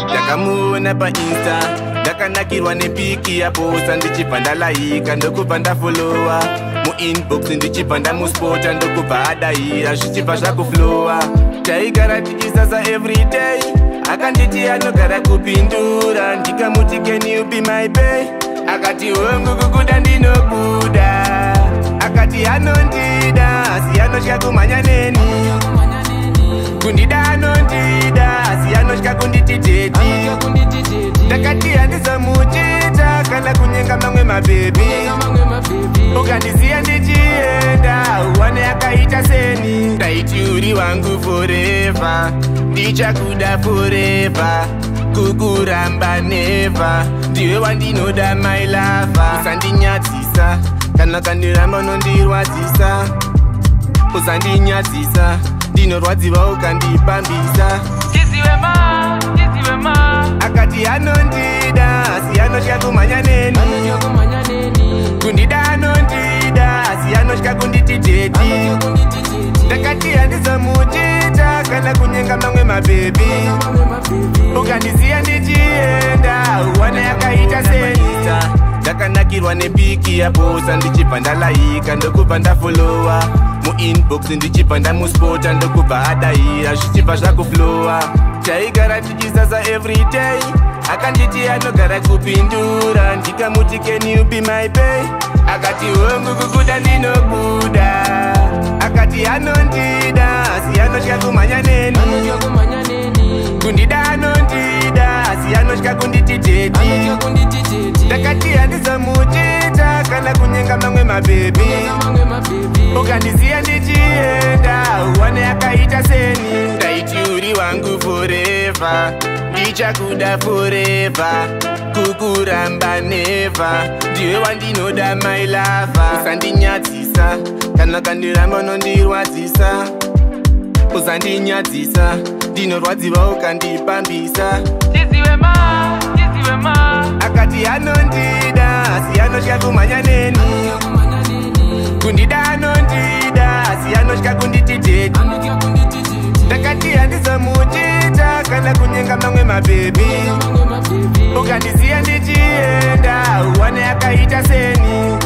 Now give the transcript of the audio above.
Ndakamuona paInsta, ndakanakirwa nepiki yaposta ndichibva ndalaika ndokubva ndafollowa. Muinbox ndichibva ndamuspota ndokubva adayira zvichibva zvakuflowa. Taigara tichisasa everyday, akanditi anogara kupindura. Ndikamuti can you be my bae? Akati hongu kukuda ndinokuda. Akati anondida asi anotya kumhanya neni. Kundida anondida asi anotya kunditi dedi. Ndakati handizomuchita kana kunyenga mamwe mabhebi. Ukandisiya ndichienda uwane akaita seni. Ndaiti uri wangu forever, ndichakuda forever, kukuramba never. Ndiwe wandinoda my lover. Usandinyadzisa kana kandiramba unondirwadzisa. Usandinyadzisa ndinorwadziwa ukandipambisa. Teezy wema. Akati anondida asi anotya kumhanya neni. Kundida anondida asi anotya kunditi dedi. Ndakati handizomuchita kana kunyenga mamwe mabhebi. Ukandisiya ndichienda uwane akaita seni. Ndakanakirwa nepiki yaposta ndichibva ndalaika ndokubva ndafollowa. Muinbox ndichibva ndamuspota ndokubva adayira zvichibva zvakuflowa. Taigara tichisasa everyday, akanditi anogara kupindura. Ndikamuti can you be my bae? Akati hongu kukuda ndinokuda. Akati anondida asi anotya kumhanya neni. Kundida anondida asi anotya kunditi dedi. Ndakati handizomuchita kana kunyenga mamwe mabhebi. Ukandisiya ndichienda uwane akaita seni. Ndaiti uri wangu forever, ndichakuda forever, kukuramba never. Ndiwe wandinoda my lover. Usandinyadzisa kana kandiramba unondirwadzisa. Usandinyadzisa ndinorwadziwa ukandipambisa. Teezy wema. Akati anondida asi anotya kumhanya neni. Kundida anondida asi anotya kunditi dedi. Ndakati handizomuchita kana kunyenga mamwe mabhebi. Ukandisiya ndichienda uwane akaita seni.